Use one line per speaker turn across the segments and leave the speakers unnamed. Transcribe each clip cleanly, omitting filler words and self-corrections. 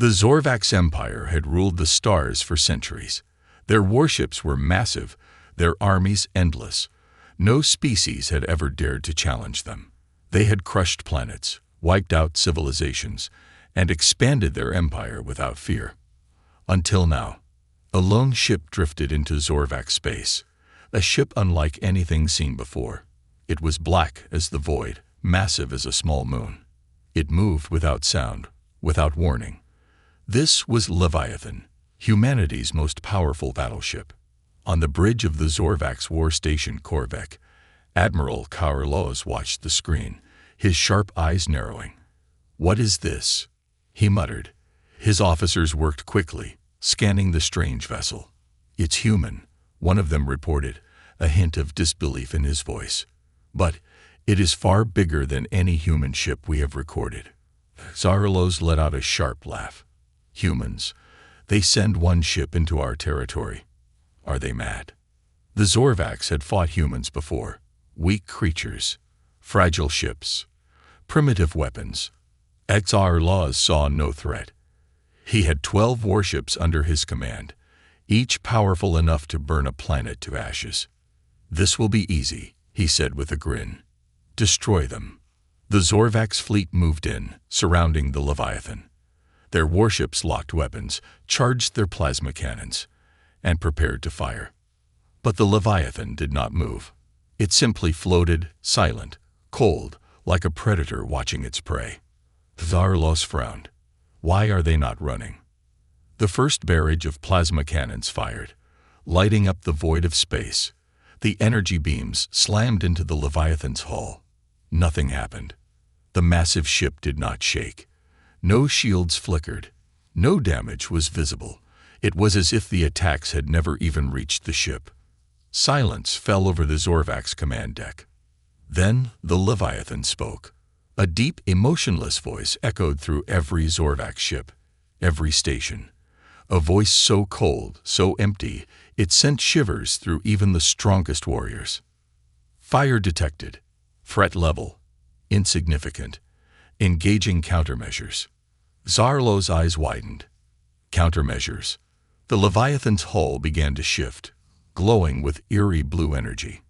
The Zorvax Empire had ruled the stars for centuries. Their warships were massive, their armies endless. No species had ever dared to challenge them. They had crushed planets, wiped out civilizations, and expanded their empire without fear. Until now, a lone ship drifted into Zorvax space, a ship unlike anything seen before. It was black as the void, massive as a small moon. It moved without sound, without warning. This was Leviathan, humanity's most powerful battleship. On the bridge of the Zorvax war station Corvec, Admiral Carlos watched the screen, his sharp eyes narrowing. "What is this?" he muttered. His officers worked quickly, scanning the strange vessel. "It's human," one of them reported, a hint of disbelief in his voice. "But it is far bigger than any human ship we have recorded." Carlos let out a sharp laugh. "Humans, they send one ship into our territory. Are they mad?" The Zorvax had fought humans before. Weak creatures, fragile ships, primitive weapons. Carlos saw no threat. He had 12 warships under his command, each powerful enough to burn a planet to ashes. "This will be easy," he said with a grin. "Destroy them." The Zorvax fleet moved in, surrounding the Leviathan. Their warships locked weapons, charged their plasma cannons, and prepared to fire. But the Leviathan did not move. It simply floated, silent, cold, like a predator watching its prey. Carlos frowned. Why are they not running? The first barrage of plasma cannons fired, lighting up the void of space. The energy beams slammed into the Leviathan's hull. Nothing happened. The massive ship did not shake. No shields flickered. No damage was visible. It was as if the attacks had never even reached the ship. Silence fell over the Zorvax command deck. Then the Leviathan spoke. A deep, emotionless voice echoed through every Zorvax ship, every station. A voice so cold, so empty, it sent shivers through even the strongest warriors. "Fire detected. Threat level. Insignificant. Engaging countermeasures." Carlos' eyes widened. Countermeasures. The Leviathan's hull began to shift, glowing with eerie blue energy.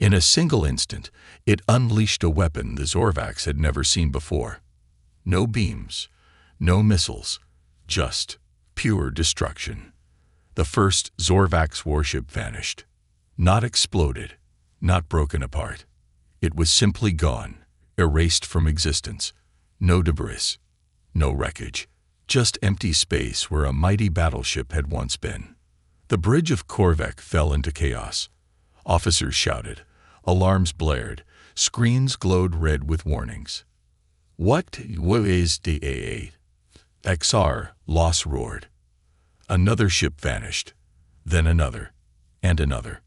In a single instant, it unleashed a weapon the Zorvax had never seen before. No beams, no missiles, just pure destruction. The first Zorvax warship vanished. Not exploded, not broken apart. It was simply gone, erased from existence. No debris, no wreckage, just empty space where a mighty battleship had once been. The bridge of Corvec fell into chaos. Officers shouted, alarms blared, screens glowed red with warnings. What is the XR? Loss roared. Another ship vanished, then another, and another.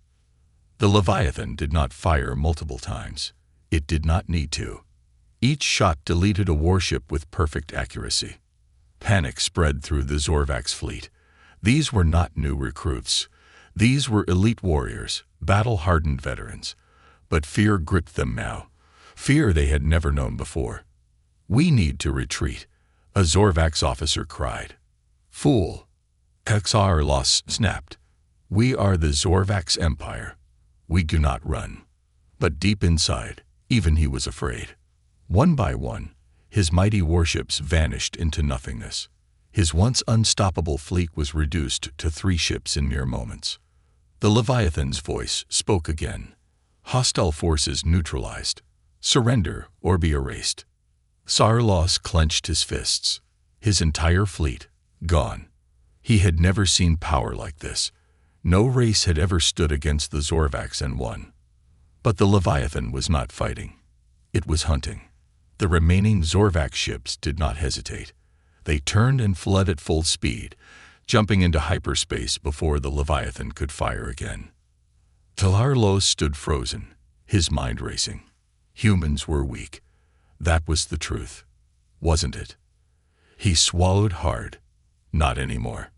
The Leviathan did not fire multiple times. It did not need to. Each shot deleted a warship with perfect accuracy. Panic spread through the Zorvax fleet. These were not new recruits. These were elite warriors, battle-hardened veterans. But fear gripped them now, fear they had never known before. "We need to retreat," a Zorvax officer cried. "Fool!" Carlos snapped. "We are the Zorvax Empire. We do not run." But deep inside, even he was afraid. One by one, his mighty warships vanished into nothingness. His once unstoppable fleet was reduced to 3 ships in mere moments. The Leviathan's voice spoke again. Hostile forces neutralized. Surrender or be erased. Carlos clenched his fists. His entire fleet, gone. He had never seen power like this. No race had ever stood against the Zorvax and won. But the Leviathan was not fighting. It was hunting. The remaining Zorvax ships did not hesitate. They turned and fled at full speed, jumping into hyperspace before the Leviathan could fire again. Carlos stood frozen, his mind racing. Humans were weak. That was the truth, wasn't it? He swallowed hard. Not anymore.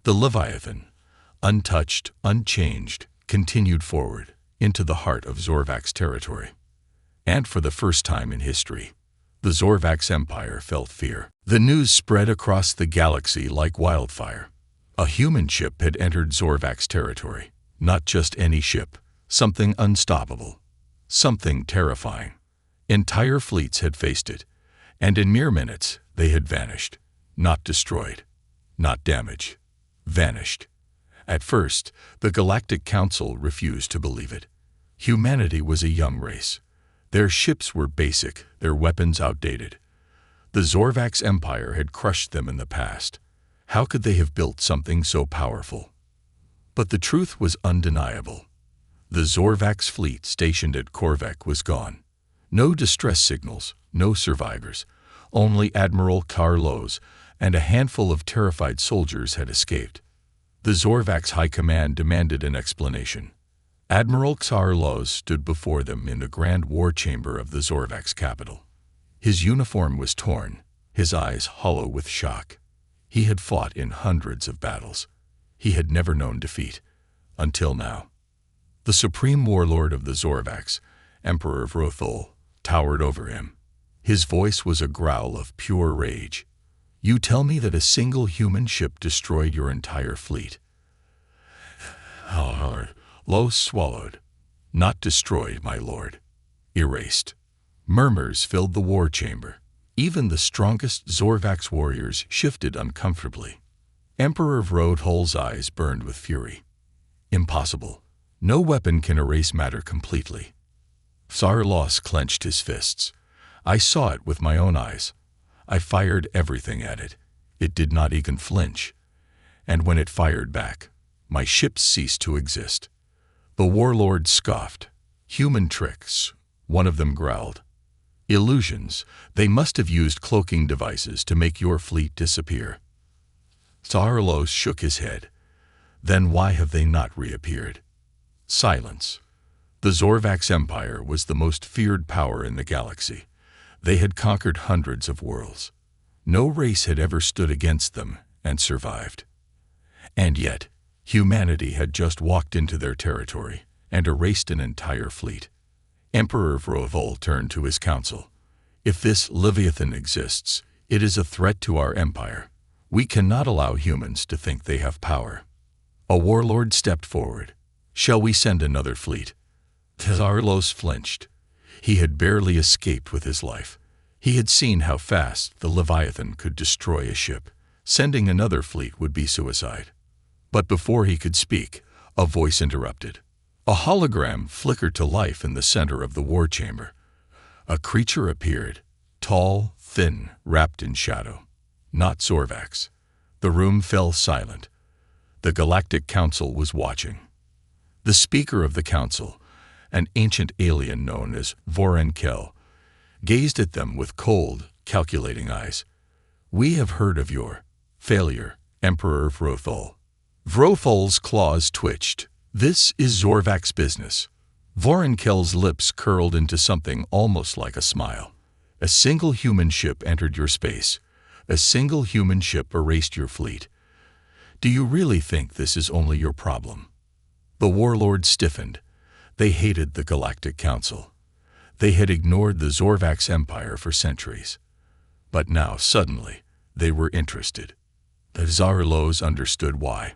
The Leviathan, untouched, unchanged, continued forward into the heart of Zorvax territory. And for the first time in history, the Zorvax Empire felt fear. The news spread across the galaxy like wildfire. A human ship had entered Zorvak's territory. Not just any ship, something unstoppable, something terrifying. Entire fleets had faced it, and in mere minutes they had vanished. Not destroyed, not damaged, vanished. At first, the Galactic Council refused to believe it. Humanity was a young race. Their ships were basic, their weapons outdated. The Zorvak's empire had crushed them in the past. How could they have built something so powerful? But the truth was undeniable. The Zorvak's fleet stationed at Korvek was gone. No distress signals, no survivors. Only Admiral Carlos and a handful of terrified soldiers had escaped. The Zorvak's high command demanded an explanation. Admiral Carlos stood before them in the grand war chamber of the Zorvak's capital. His uniform was torn, his eyes hollow with shock. He had fought in hundreds of battles. He had never known defeat, until now. The supreme warlord of the Zorvak's, Emperor Vrothol, towered over him. His voice was a growl of pure rage. You tell me that a single human ship destroyed your entire fleet. Los swallowed. Not destroyed, my lord. Erased. Murmurs filled the war chamber. Even the strongest Zorvak's warriors shifted uncomfortably. Emperor Vrothhol's eyes burned with fury. Impossible. No weapon can erase matter completely. Zarlos clenched his fists. I saw it with my own eyes. I fired everything at it. It did not even flinch. And when it fired back, my ships ceased to exist. The warlord scoffed. Human tricks, one of them growled. Illusions, they must have used cloaking devices to make your fleet disappear. Zarlos shook his head. Then why have they not reappeared? Silence. The Zorvak's empire was the most feared power in the galaxy. They had conquered hundreds of worlds. No race had ever stood against them and survived. And yet, humanity had just walked into their territory and erased an entire fleet. Emperor Vrothol turned to his council. If this Leviathan exists, it is a threat to our empire. We cannot allow humans to think they have power. A warlord stepped forward. Shall we send another fleet? Zarlos flinched. He had barely escaped with his life. He had seen how fast the Leviathan could destroy a ship. Sending another fleet would be suicide. But before he could speak, a voice interrupted. A hologram flickered to life in the center of the war chamber. A creature appeared, tall, thin, wrapped in shadow. Not Zorvak's. The room fell silent. The Galactic Council was watching. The speaker of the council, an ancient alien known as Vorenkel, gazed at them with cold, calculating eyes. We have heard of your failure, Emperor Vrothol. Vrothol's claws twitched. This is Zorvak's business. Vorenkel's lips curled into something almost like a smile. A single human ship entered your space. A single human ship erased your fleet. Do you really think this is only your problem? The warlord stiffened. They hated the Galactic Council. They had ignored the Zorvak's empire for centuries. But now, suddenly, they were interested. The Zarlos understood why.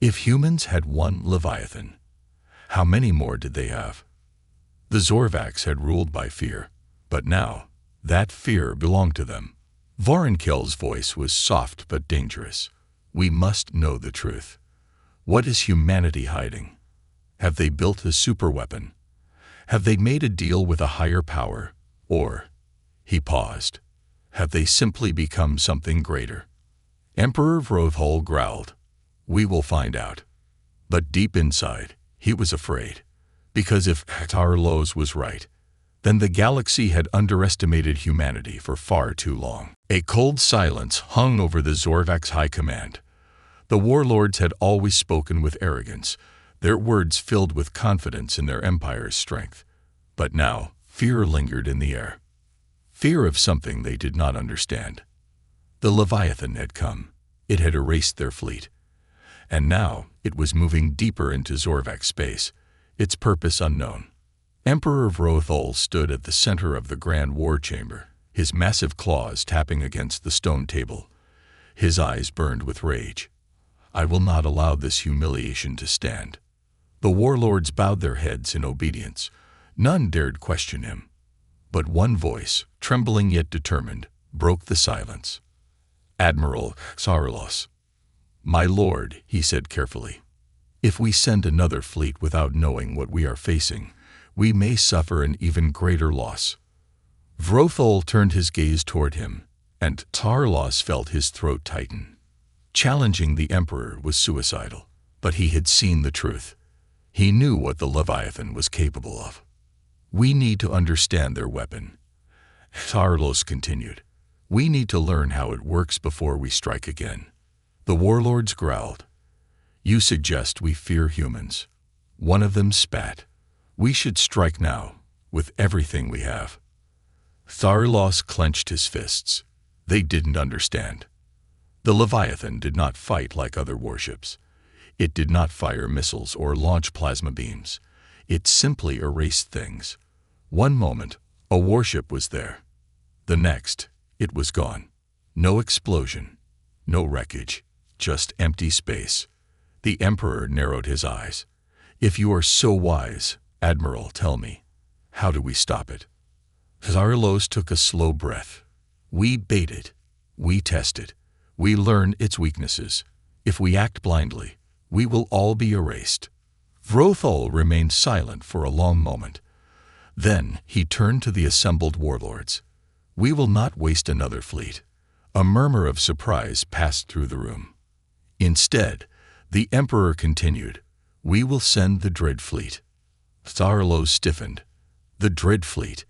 If humans had one Leviathan, how many more did they have? The Zorvak's had ruled by fear, but now, that fear belonged to them. Vorenkel's voice was soft but dangerous. We must know the truth. What is humanity hiding? Have they built a superweapon? Have they made a deal with a higher power? Or, he paused, have they simply become something greater? Emperor Vrothol growled. We will find out. But deep inside, he was afraid. Because if Zarlos was right, then the galaxy had underestimated humanity for far too long. A cold silence hung over the Zorvak's high command. The warlords had always spoken with arrogance, their words filled with confidence in their empire's strength. But now, fear lingered in the air. Fear of something they did not understand. The Leviathan had come. It had erased their fleet. And now it was moving deeper into Zorvak's space, its purpose unknown. Emperor Vrothol stood at the center of the grand war chamber, his massive claws tapping against the stone table. His eyes burned with rage. I will not allow this humiliation to stand. The warlords bowed their heads in obedience. None dared question him. But one voice, trembling yet determined, broke the silence. Admiral Xarlos. My lord, he said carefully, if we send another fleet without knowing what we are facing, we may suffer an even greater loss. Vrothol turned his gaze toward him, and Xarlos felt his throat tighten. Challenging the Emperor was suicidal, but he had seen the truth. He knew what the Leviathan was capable of. We need to understand their weapon. Xarlos continued. We need to learn how it works before we strike again. The warlords growled. You suggest we fear humans. One of them spat. We should strike now, with everything we have. Xarlos clenched his fists. They didn't understand. The Leviathan did not fight like other warships. It did not fire missiles or launch plasma beams. It simply erased things. One moment, a warship was there. The next, it was gone. No explosion, no wreckage, just empty space. The Emperor narrowed his eyes. If you are so wise, Admiral, tell me, how do we stop it? Xarlos took a slow breath. We bait it. We test it. We learn its weaknesses. If we act blindly, we will all be erased. Vrothol remained silent for a long moment. Then he turned to the assembled warlords. We will not waste another fleet. A murmur of surprise passed through the room. Instead, the Emperor continued, we will send the Dread Fleet. Xarlos stiffened. The Dread Fleet.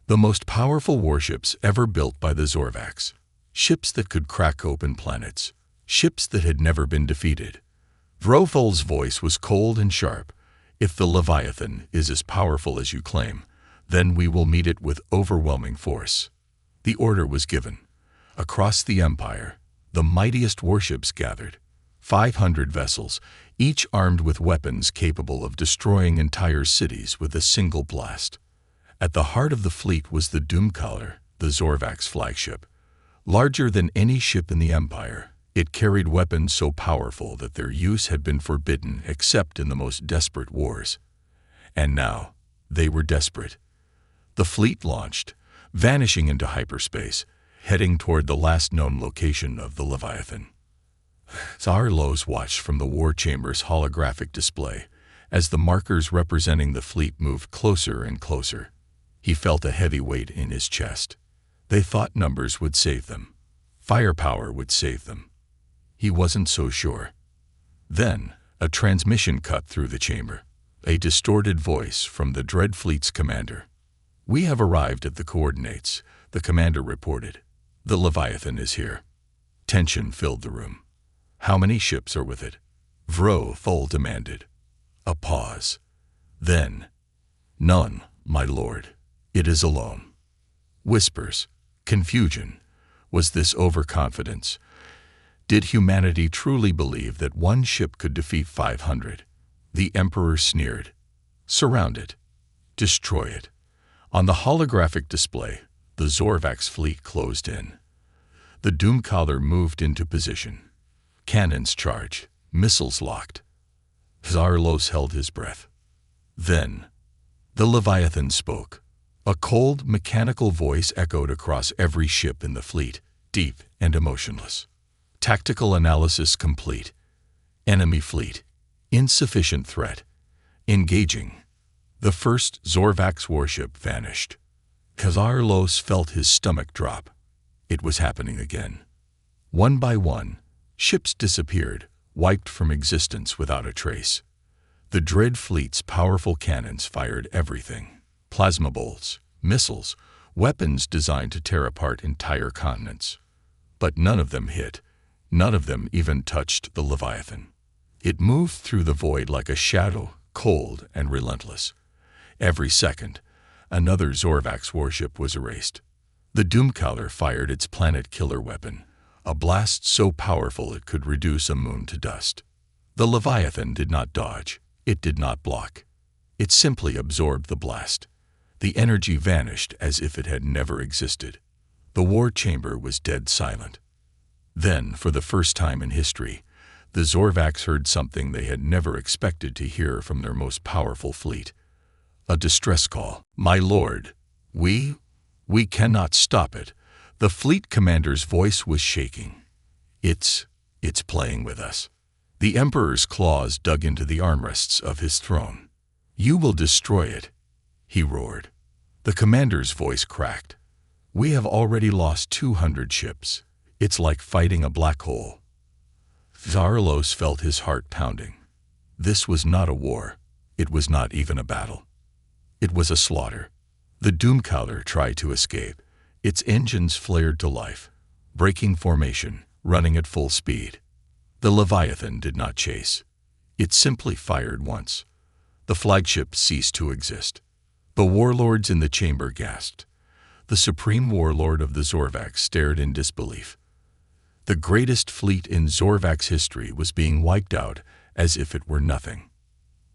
The most powerful warships ever built by the Zorvax. Ships that could crack open planets. Ships that had never been defeated. Vrothol's voice was cold and sharp. If the Leviathan is as powerful as you claim, then we will meet it with overwhelming force. The order was given. Across the Empire, the mightiest warships gathered. 500 vessels, each armed with weapons capable of destroying entire cities with a single blast. At the heart of the fleet was the Doomcaller, the Zorvax flagship. Larger than any ship in the Empire, it carried weapons so powerful that their use had been forbidden except in the most desperate wars. And now, they were desperate. The fleet launched, vanishing into hyperspace, heading toward the last known location of the Leviathan. Xarlos watched from the war chamber's holographic display as the markers representing the fleet moved closer and closer. He felt a heavy weight in his chest. They thought numbers would save them. Firepower would save them. He wasn't so sure. Then, a transmission cut through the chamber. A distorted voice from the Dread Fleet's commander. We have arrived at the coordinates, the commander reported. The Leviathan is here. Tension filled the room. How many ships are with it? Vrothol demanded. A pause. Then, none, my lord. It is alone. Whispers. Confusion. Was this overconfidence? Did humanity truly believe that one ship could defeat 500? The Emperor sneered. Surround it. Destroy it. On the holographic display, the Zorvax fleet closed in. The Doomcaller moved into position. Cannons charged, missiles locked. Xarlos held his breath. Then, the Leviathan spoke. A cold, mechanical voice echoed across every ship in the fleet, deep and emotionless. Tactical analysis complete. Enemy fleet. Insufficient threat. Engaging. The first Zorvax warship vanished. Xarlos felt his stomach drop. It was happening again. One by one, ships disappeared, wiped from existence without a trace. The Dread Fleet's powerful cannons fired everything. Plasma bolts, missiles, weapons designed to tear apart entire continents. But none of them hit. None of them even touched the Leviathan. It moved through the void like a shadow, cold and relentless. Every second, another Zorvax warship was erased. The Doomcaller fired its planet-killer weapon, a blast so powerful it could reduce a moon to dust. The Leviathan did not dodge. It did not block. It simply absorbed the blast. The energy vanished as if it had never existed. The war chamber was dead silent. Then, for the first time in history, the Zorvax heard something they had never expected to hear from their most powerful fleet. A distress call. "My lord, we cannot stop it." The fleet commander's voice was shaking. It's playing with us." The Emperor's claws dug into the armrests of his throne. "You will destroy it," he roared. The commander's voice cracked. "We have already lost 200 ships. It's like fighting a black hole." Zarlos felt his heart pounding. This was not a war. It was not even a battle. It was a slaughter. The Doomcaller tried to escape. Its engines flared to life, breaking formation, running at full speed. The Leviathan did not chase. It simply fired once. The flagship ceased to exist. The warlords in the chamber gasped. The supreme warlord of the Zorvax stared in disbelief. The greatest fleet in Zorvax history was being wiped out as if it were nothing.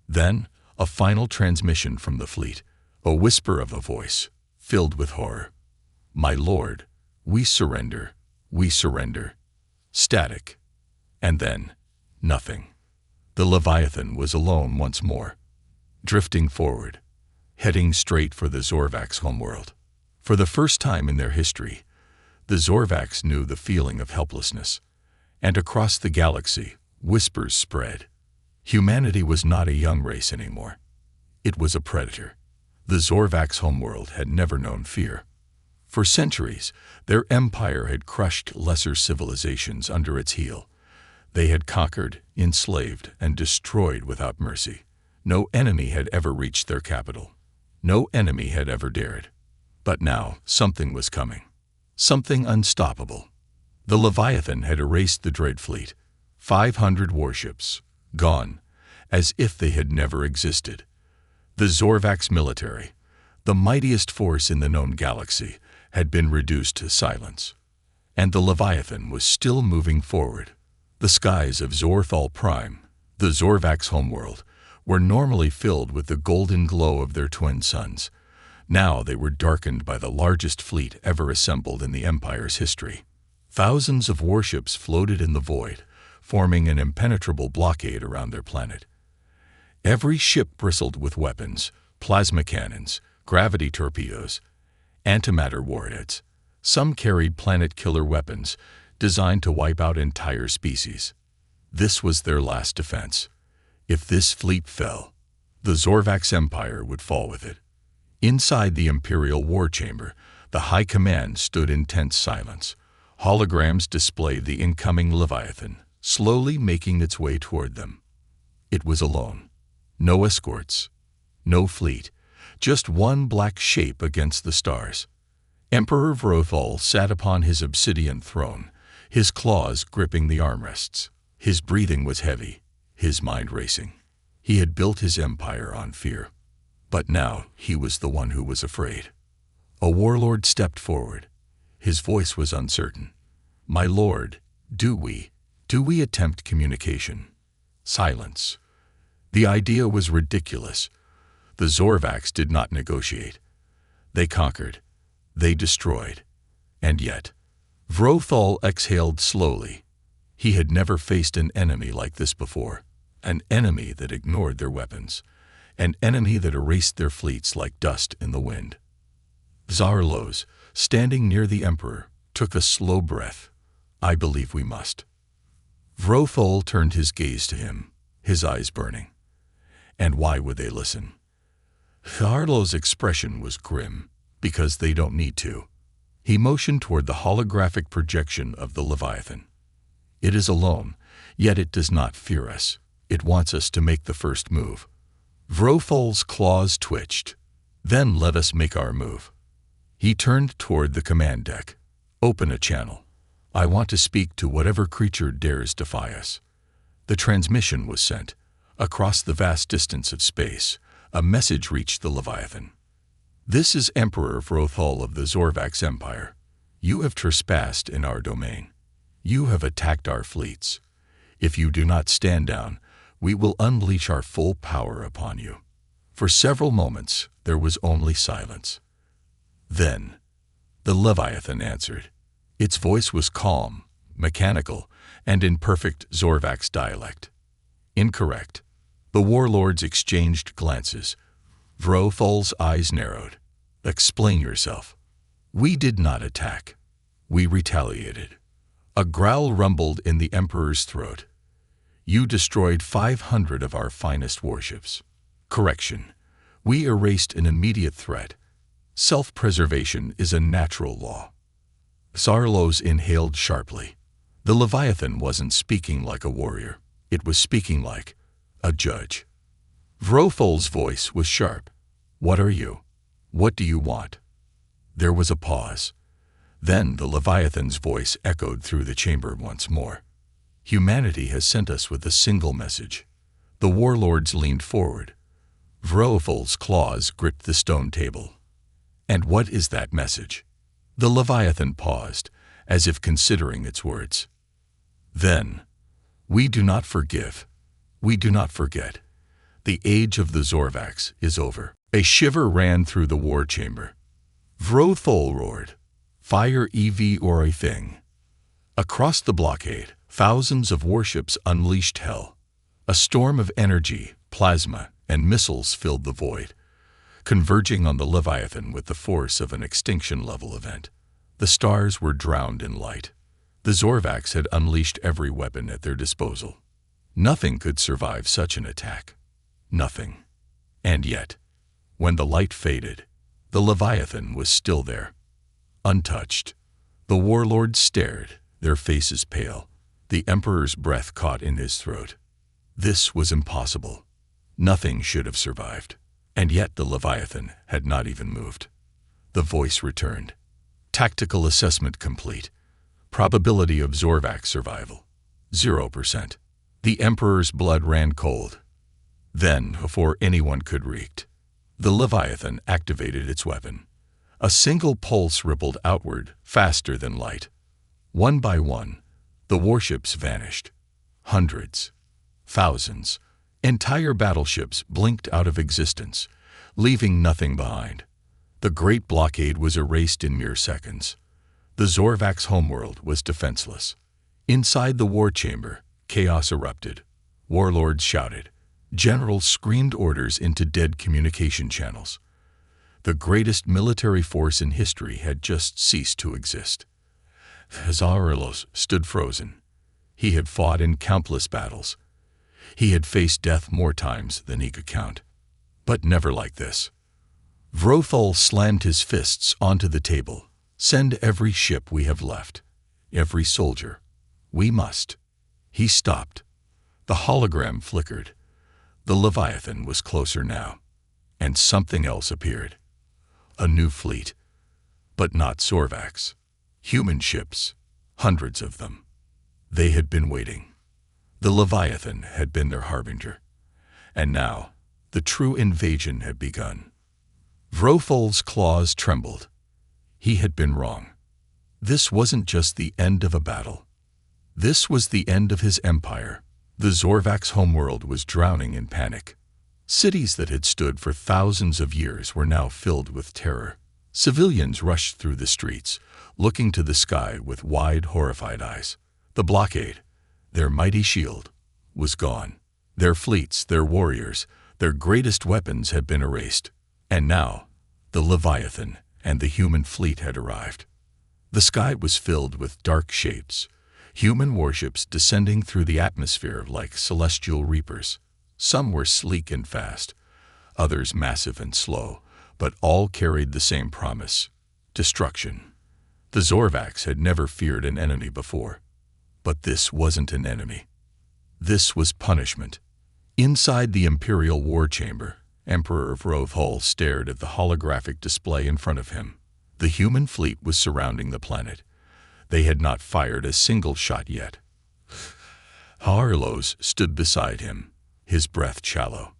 Then, a final transmission from the fleet, a whisper of a voice, filled with horror. "My lord, we surrender, we surrender." Static. And then, nothing. The Leviathan was alone once more, drifting forward, heading straight for the Zorvax homeworld. For the first time in their history, the Zorvax knew the feeling of helplessness, and across the galaxy, whispers spread. Humanity was not a young race anymore. It was a predator. The Zorvax homeworld had never known fear. For centuries, their empire had crushed lesser civilizations under its heel. They had conquered, enslaved, and destroyed without mercy. No enemy had ever reached their capital. No enemy had ever dared. But now, something was coming. Something unstoppable. The Leviathan had erased the Dread Fleet. 500 warships, gone, as if they had never existed. The Zorvax military, the mightiest force in the known galaxy, had been reduced to silence. And the Leviathan was still moving forward. The skies of Zorthal Prime, the Zorvax homeworld, were normally filled with the golden glow of their twin suns. Now they were darkened by the largest fleet ever assembled in the Empire's history. Thousands of warships floated in the void, forming an impenetrable blockade around their planet. Every ship bristled with weapons, plasma cannons, gravity torpedoes, antimatter warheads. Some carried planet-killer weapons, designed to wipe out entire species. This was their last defense. If this fleet fell, the Zorvax Empire would fall with it. Inside the Imperial War Chamber, the High Command stood in tense silence. Holograms displayed the incoming Leviathan, slowly making its way toward them. It was alone. No escorts, no fleet, just one black shape against the stars. Emperor Vrothal sat upon his obsidian throne, his claws gripping the armrests. His breathing was heavy, his mind racing. He had built his empire on fear. But now he was the one who was afraid. A warlord stepped forward. His voice was uncertain. "My lord, do we attempt communication?" Silence. The idea was ridiculous. The Zorvax did not negotiate. They conquered. They destroyed. And yet, Vrothal exhaled slowly. He had never faced an enemy like this before. An enemy that ignored their weapons. An enemy that erased their fleets like dust in the wind. Zarlos, standing near the Emperor, took a slow breath. "I believe we must." Vrothal turned his gaze to him, his eyes burning. And why would they listen? Zarlos' expression was grim, because they don't need to. He motioned toward the holographic projection of the Leviathan. "It is alone, yet it does not fear us. It wants us to make the first move." Vrothal's claws twitched. "Then let us make our move." He turned toward the command deck. "Open a channel. I want to speak to whatever creature dares defy us." The transmission was sent. Across the vast distance of space, a message reached the Leviathan. "This is Emperor Vrothal of the Zorvax Empire. You have trespassed in our domain. You have attacked our fleets. If you do not stand down, we will unleash our full power upon you." For several moments, there was only silence. Then, The Leviathan answered. Its voice was calm, mechanical, and in perfect Zorvax dialect. Incorrect. The warlords exchanged glances. Vrothol's eyes narrowed. Explain yourself. We did not attack. We retaliated. A growl rumbled in the Emperor's throat. You destroyed 500 of our finest warships. Correction. We erased an immediate threat. Self-preservation is a natural law. Sarlos inhaled sharply. The Leviathan wasn't speaking like a warrior. It was speaking like a judge. Vrothol's voice was sharp. What are you? What do you want? There was a pause. Then the Leviathan's voice echoed through the chamber once more. Humanity has sent us with a single message. The warlords leaned forward. Vrothol's claws gripped the stone table. And what is that message? The Leviathan paused, as if considering its words. Then, we do not forgive. We do not forget. The age of the Zorvax is over. A shiver ran through the war chamber. Vrothol roared. Fire EV or a thing. Across the blockade, thousands of warships unleashed hell. A storm of energy, plasma, and missiles filled the void, converging on the Leviathan with the force of an extinction-level event. The stars were drowned in light. The Zorvax had unleashed every weapon at their disposal. Nothing could survive such an attack. Nothing. And yet, when the light faded, the Leviathan was still there, untouched. The warlords stared, their faces pale. The Emperor's breath caught in his throat. This was impossible. Nothing should have survived. And yet the Leviathan had not even moved. The voice returned. Tactical assessment complete. Probability of Zorvax survival, 0%. The Emperor's blood ran cold. Then, before anyone could react, the Leviathan activated its weapon. A single pulse rippled outward, faster than light. One by one, the warships vanished. Hundreds, thousands, entire battleships blinked out of existence, leaving nothing behind. The great blockade was erased in mere seconds. The Zorvax homeworld was defenseless. Inside the war chamber, chaos erupted. Warlords shouted. Generals screamed orders into dead communication channels. The greatest military force in history had just ceased to exist. Zarlos stood frozen. He had fought in countless battles. He had faced death more times than he could count. But never like this. Vrothol slammed his fists onto the table. Send every ship we have left. Every soldier. We must. He stopped. The hologram flickered. The Leviathan was closer now. And something else appeared. A new fleet. But not Zorvax. Human ships. Hundreds of them. They had been waiting. The Leviathan had been their harbinger. And now, the true invasion had begun. Vrothol's claws trembled. He had been wrong. This wasn't just the end of a battle. This was the end of his empire. The Zorvax homeworld was drowning in panic. Cities that had stood for thousands of years were now filled with terror. Civilians rushed through the streets, looking to the sky with wide, horrified eyes. The blockade, their mighty shield, was gone. Their fleets, their warriors, their greatest weapons had been erased. And now, the Leviathan and the human fleet had arrived. The sky was filled with dark shapes, human warships descending through the atmosphere like celestial reapers. Some were sleek and fast, others massive and slow, but all carried the same promise: destruction. The Zorvax had never feared an enemy before. But this wasn't an enemy. This was punishment. Inside the Imperial War Chamber, Emperor Vrothol stared at the holographic display in front of him. The human fleet was surrounding the planet. They had not fired a single shot yet. Harlos stood beside him, his breath shallow.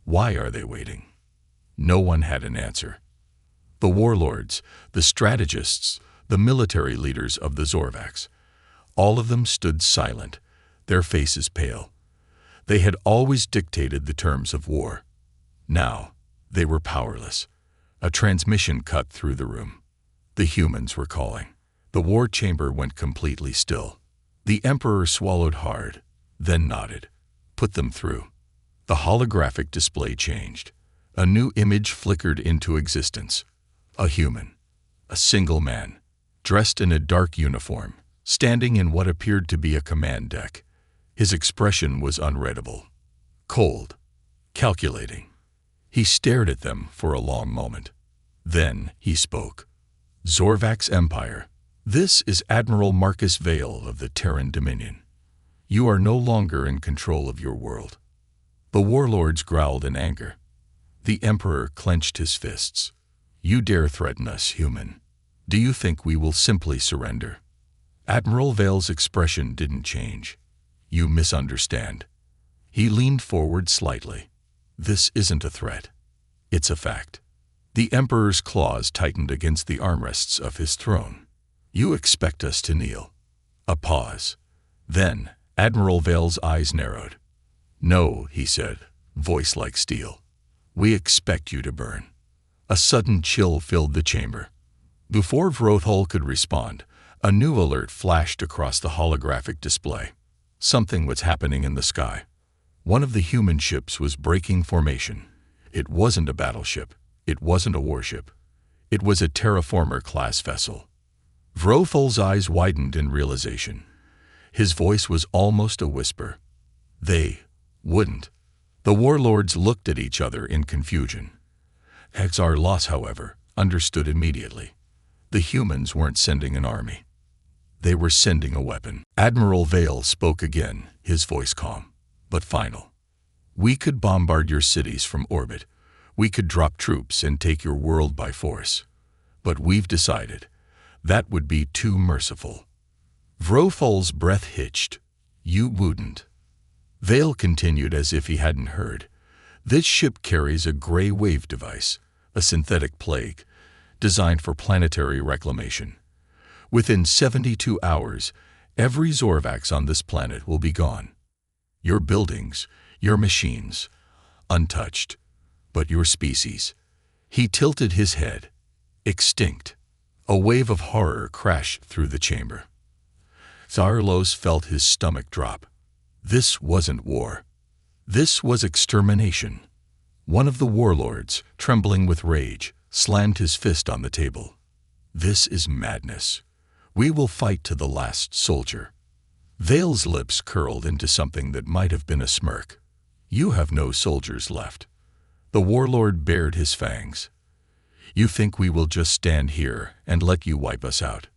Why are they waiting? No one had an answer. The warlords, the strategists, the military leaders of the Zorvax, all of them stood silent, their faces pale. They had always dictated the terms of war. Now, they were powerless. A transmission cut through the room. The humans were calling. The war chamber went completely still. The Emperor swallowed hard, then nodded. Put them through. The holographic display changed. A new image flickered into existence. A human. A single man, dressed in a dark uniform, standing in what appeared to be a command deck. His expression was unreadable. Cold. Calculating. He stared at them for a long moment. Then he spoke. Zorvak's Empire. This is Admiral Marcus Vale of the Terran Dominion. You are no longer in control of your world. The warlords growled in anger. The Emperor clenched his fists. You dare threaten us, human? Do you think we will simply surrender? Admiral Vale's expression didn't change. You misunderstand. He leaned forward slightly. This isn't a threat. It's a fact. The Emperor's claws tightened against the armrests of his throne. You expect us to kneel. A pause. Then, Admiral Vale's eyes narrowed. No, he said, voice like steel. We expect you to burn. A sudden chill filled the chamber. Before Vrothol could respond, a new alert flashed across the holographic display. Something was happening in the sky. One of the human ships was breaking formation. It wasn't a battleship. It wasn't a warship. It was a terraformer-class vessel. Vrothol's eyes widened in realization. His voice was almost a whisper. They wouldn't. The warlords looked at each other in confusion. Hexar Loss, however, understood immediately. The humans weren't sending an army. They were sending a weapon. Admiral Vale spoke again, his voice calm, but final. We could bombard your cities from orbit. We could drop troops and take your world by force. But we've decided that would be too merciful. Vrothol's breath hitched. You wouldn't. Vale continued as if he hadn't heard. This ship carries a gray wave device, a synthetic plague, designed for planetary reclamation. Within 72 hours, every Zorvax on this planet will be gone. Your buildings, your machines, untouched. But your species. He tilted his head. Extinct. A wave of horror crashed through the chamber. Zarlos felt his stomach drop. This wasn't war. This was extermination. One of the warlords, trembling with rage, slammed his fist on the table. This is madness. We will fight to the last soldier. Vale's lips curled into something that might have been a smirk. You have no soldiers left. The warlord bared his fangs. You think we will just stand here and let you wipe us out?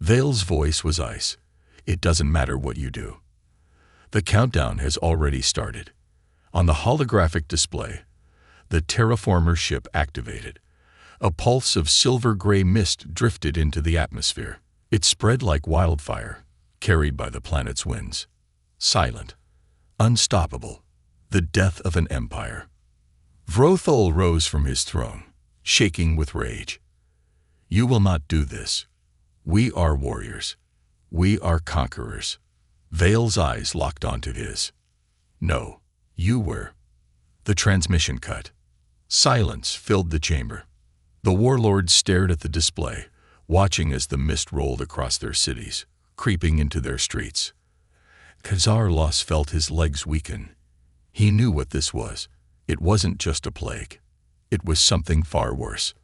Vale's voice was ice. It doesn't matter what you do. The countdown has already started. On the holographic display, the terraformer ship activated. A pulse of silver-gray mist drifted into the atmosphere. It spread like wildfire, carried by the planet's winds. Silent. Unstoppable. The death of an empire. Vrothol rose from his throne, shaking with rage. You will not do this. We are warriors. We are conquerors. Vale's eyes locked onto his. No, you were. The transmission cut. Silence filled the chamber. The warlords stared at the display, watching as the mist rolled across their cities, creeping into their streets. Khazar-Los felt his legs weaken. He knew what this was. It wasn't just a plague. It was something far worse.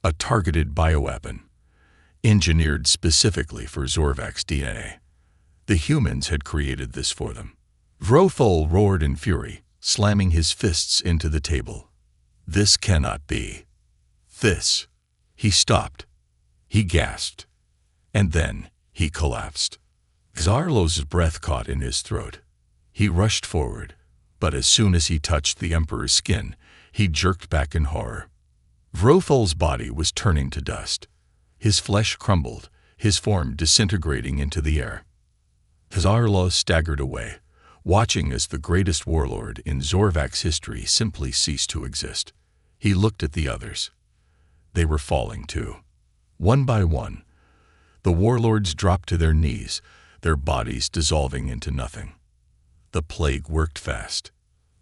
A targeted bioweapon, engineered specifically for Zorvak's DNA. The humans had created this for them. Vrothol roared in fury, slamming his fists into the table. This cannot be. This. He stopped. He gasped. And then he collapsed. Xarlos' breath caught in his throat. He rushed forward, but as soon as he touched the Emperor's skin, he jerked back in horror. Vrothol's body was turning to dust. His flesh crumbled, his form disintegrating into the air. Xarlos staggered away, watching as the greatest warlord in Zorvak's history simply ceased to exist. He looked at the others. They were falling too. One by one, the warlords dropped to their knees, their bodies dissolving into nothing. The plague worked fast.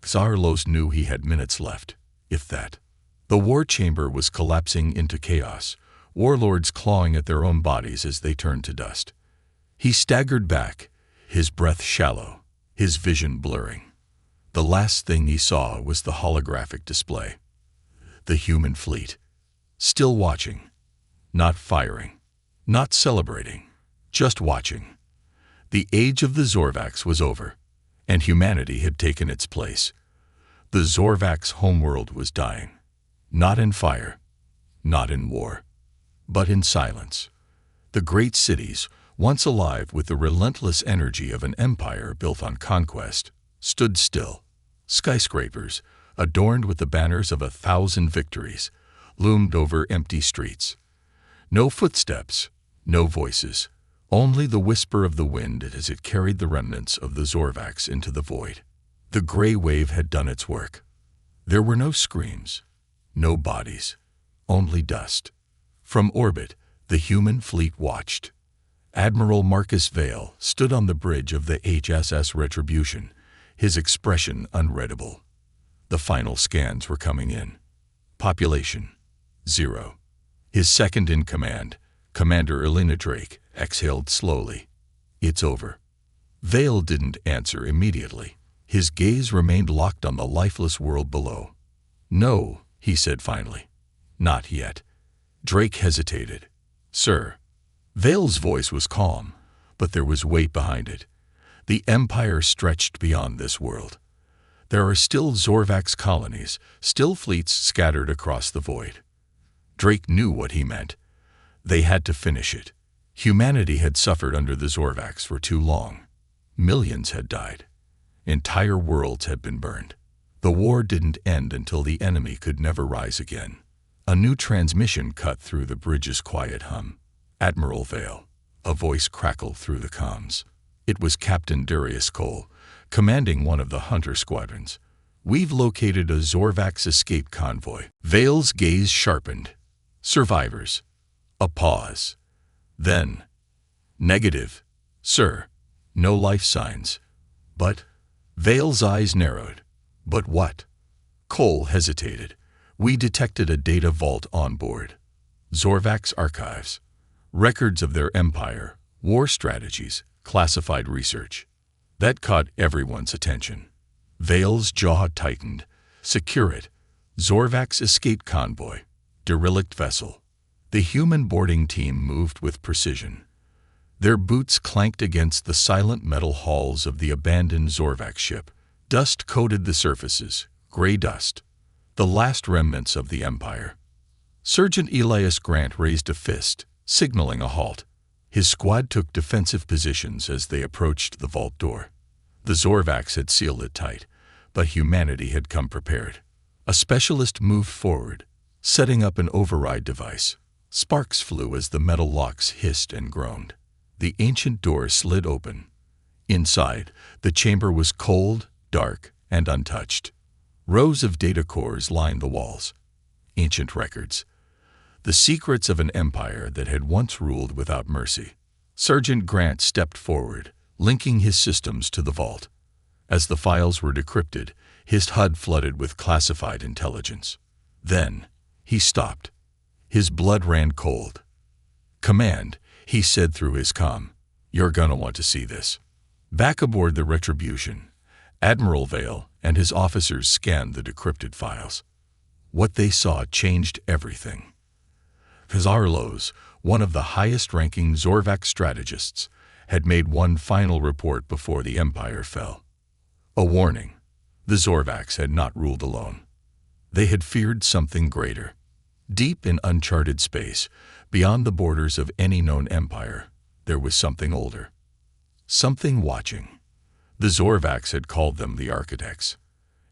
Xarlos knew he had minutes left, if that. The war chamber was collapsing into chaos, warlords clawing at their own bodies as they turned to dust. He staggered back, his breath shallow, his vision blurring. The last thing he saw was the holographic display. The human fleet, still watching, not firing, not celebrating, just watching. The age of the Zorvax was over, and humanity had taken its place. The Zorvax homeworld was dying, not in fire, not in war, but in silence. The great cities, once alive with the relentless energy of an empire built on conquest, stood still. Skyscrapers, adorned with the banners of 1,000 victories, loomed over empty streets. No footsteps, no voices, only the whisper of the wind as it carried the remnants of the Zorvax into the void. The gray wave had done its work. There were no screams, no bodies, only dust. From orbit, the human fleet watched. Admiral Marcus Vale stood on the bridge of the HSS Retribution, his expression unreadable. The final scans were coming in. Population, 0. His second-in-command, Commander Elena Drake, exhaled slowly. It's over. Vale didn't answer immediately. His gaze remained locked on the lifeless world below. No, he said finally. Not yet. Drake hesitated. Sir. Vale's voice was calm, but there was weight behind it. The Empire stretched beyond this world. There are still Zorvax colonies, still fleets scattered across the void. Drake knew what he meant. They had to finish it. Humanity had suffered under the Zorvax for too long. Millions had died. Entire worlds had been burned. The war didn't end until the enemy could never rise again. A new transmission cut through the bridge's quiet hum. Admiral Vale. A voice crackled through the comms. It was Captain Darius Cole, commanding one of the hunter squadrons. We've located a Zorvax escape convoy. Vale's gaze sharpened. Survivors. A pause. Then, negative, sir. No life signs. But, Vale's eyes narrowed. But what? Cole hesitated. We detected a data vault on board. Zorvax archives. Records of their empire, war strategies, classified research. That caught everyone's attention. Vale's jaw tightened. Secure it. Zorvax escape convoy. Derelict vessel. The human boarding team moved with precision. Their boots clanked against the silent metal hulls of the abandoned Zorvax ship. Dust coated the surfaces, gray dust. The last remnants of the Empire. Sergeant Elias Grant raised a fist, signaling a halt. His squad took defensive positions as they approached the vault door. The Zorvax had sealed it tight, but humanity had come prepared. A specialist moved forward, setting up an override device. Sparks flew as the metal locks hissed and groaned. The ancient door slid open. Inside, the chamber was cold, dark, and untouched. Rows of data cores lined the walls. Ancient records. The secrets of an empire that had once ruled without mercy. Sergeant Grant stepped forward, linking his systems to the vault. As the files were decrypted, his HUD flooded with classified intelligence. Then, he stopped. His blood ran cold. Command, he said through his comm. You're gonna want to see this. Back aboard the Retribution, Admiral Vale and his officers scanned the decrypted files. What they saw changed everything. Pizarlos, one of the highest-ranking Zorvax strategists, had made one final report before the Empire fell. A warning. The Zorvax had not ruled alone. They had feared something greater. Deep in uncharted space, beyond the borders of any known empire, there was something older. Something watching. The Zorvax had called them the Architects.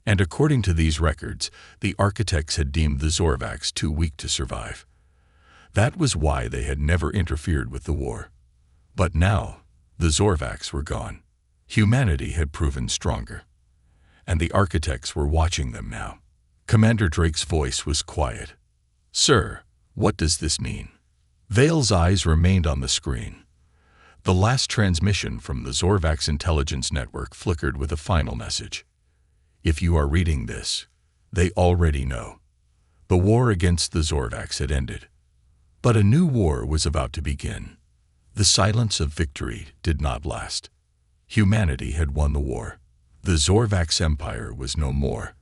And according to these records, the Architects had deemed the Zorvax too weak to survive. That was why they had never interfered with the war. But now, the Zorvax were gone. Humanity had proven stronger. And the Architects were watching them now. Commander Drake's voice was quiet. Sir, what does this mean? Vale's eyes remained on the screen. The last transmission from the Zorvax intelligence network flickered with a final message. If you are reading this, they already know. The war against the Zorvax had ended. But a new war was about to begin. The silence of victory did not last. Humanity had won the war. The Zorvax Empire was no more.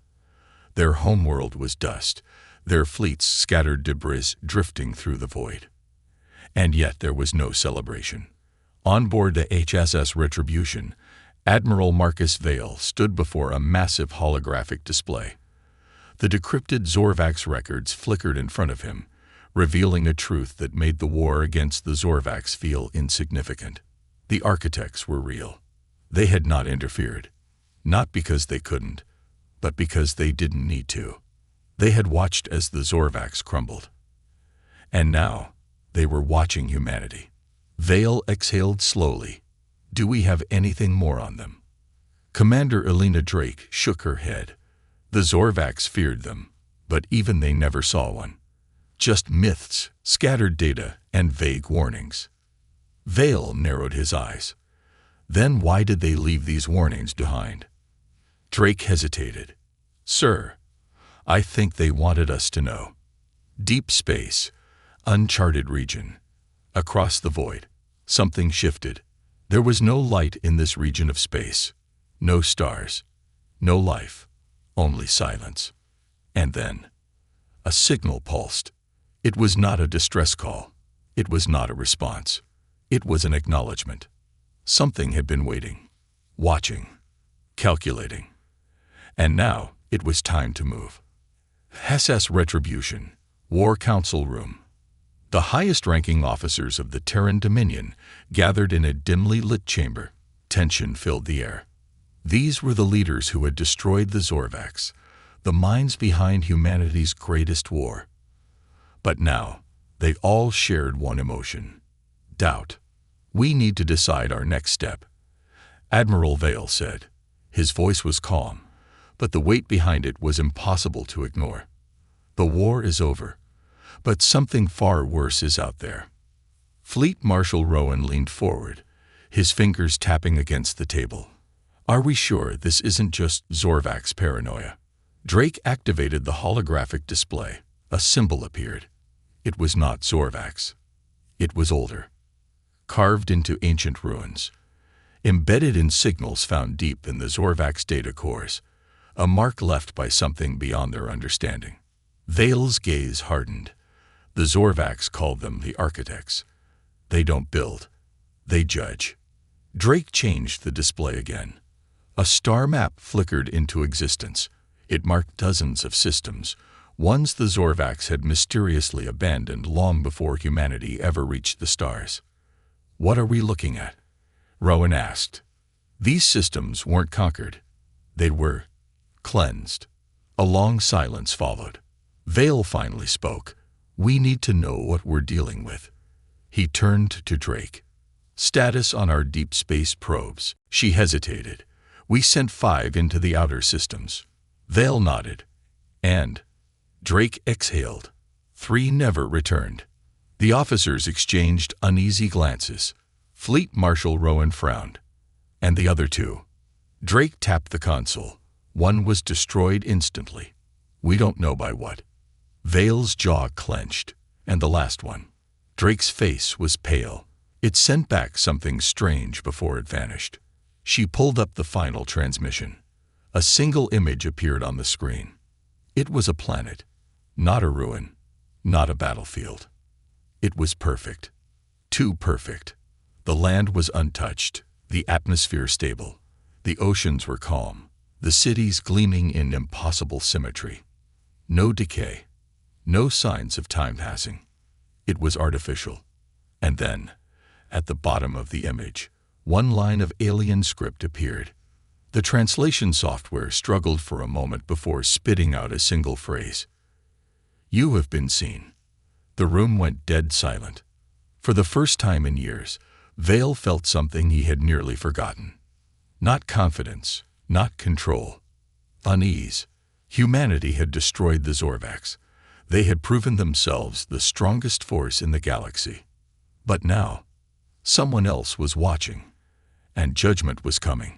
Their homeworld was dust, their fleets scattered debris drifting through the void. And yet there was no celebration. On board the HSS Retribution, Admiral Marcus Vale stood before a massive holographic display. The decrypted Zorvax records flickered in front of him, revealing a truth that made the war against the Zorvax feel insignificant. The architects were real. They had not interfered, not because they couldn't, but because they didn't need to. They had watched as the Zorvax crumbled. And now, they were watching humanity. Vale exhaled slowly. Do we have anything more on them? Commander Elena Drake shook her head. The Zorvax feared them, but even they never saw one. Just myths, scattered data, and vague warnings. Vale narrowed his eyes. Then why did they leave these warnings behind? Drake hesitated. Sir, I think they wanted us to know. Deep space, uncharted region. Across the void, something shifted. There was no light in this region of space. No stars. No life. Only silence. And then, a signal pulsed. It was not a distress call. It was not a response. It was an acknowledgement. Something had been waiting, watching, calculating. And now, it was time to move. HSS Retribution, War Council Room. The highest-ranking officers of the Terran Dominion gathered in a dimly lit chamber. Tension filled the air. These were the leaders who had destroyed the Zorvax, the minds behind humanity's greatest war. But now, they all shared one emotion: doubt. We need to decide our next step, Admiral Vale said. His voice was calm, but the weight behind it was impossible to ignore. The war is over, but something far worse is out there. Fleet Marshal Rowan leaned forward, his fingers tapping against the table. Are we sure this isn't just Zorvax paranoia? Drake activated the holographic display. A symbol appeared. It was not Zorvax. It was older, carved into ancient ruins, embedded in signals found deep in the Zorvax data cores, a mark left by something beyond their understanding. Vale's gaze hardened. The Zorvax called them the architects. They don't build, they judge. Drake changed the display again. A star map flickered into existence. It marked dozens of systems, ones the Zorvax had mysteriously abandoned long before humanity ever reached the stars. What are we looking at? Rowan asked. These systems weren't conquered. They were cleansed. A long silence followed. Vale finally spoke. We need to know what we're dealing with. He turned to Drake. Status on our deep space probes. She hesitated. We sent 5 into the outer systems. Vale nodded. And Drake exhaled. 3 never returned. The officers exchanged uneasy glances. Fleet Marshal Rowan frowned. And the other 2? Drake tapped the console. One was destroyed instantly. We don't know by what. Vale's jaw clenched. And the last one? Drake's face was pale. It sent back something strange before it vanished. She pulled up the final transmission. A single image appeared on the screen. It was a planet, not a ruin, not a battlefield. It was perfect. Too perfect. The land was untouched, the atmosphere stable. The oceans were calm, the cities gleaming in impossible symmetry. No decay, no signs of time passing. It was artificial. And then, at the bottom of the image, one line of alien script appeared. The translation software struggled for a moment before spitting out a single phrase. You have been seen. The room went dead silent. For the first time in years, Vale felt something he had nearly forgotten. Not confidence, not control. Unease. Humanity had destroyed the Zorvax. They had proven themselves the strongest force in the galaxy. But now, someone else was watching, and judgment was coming.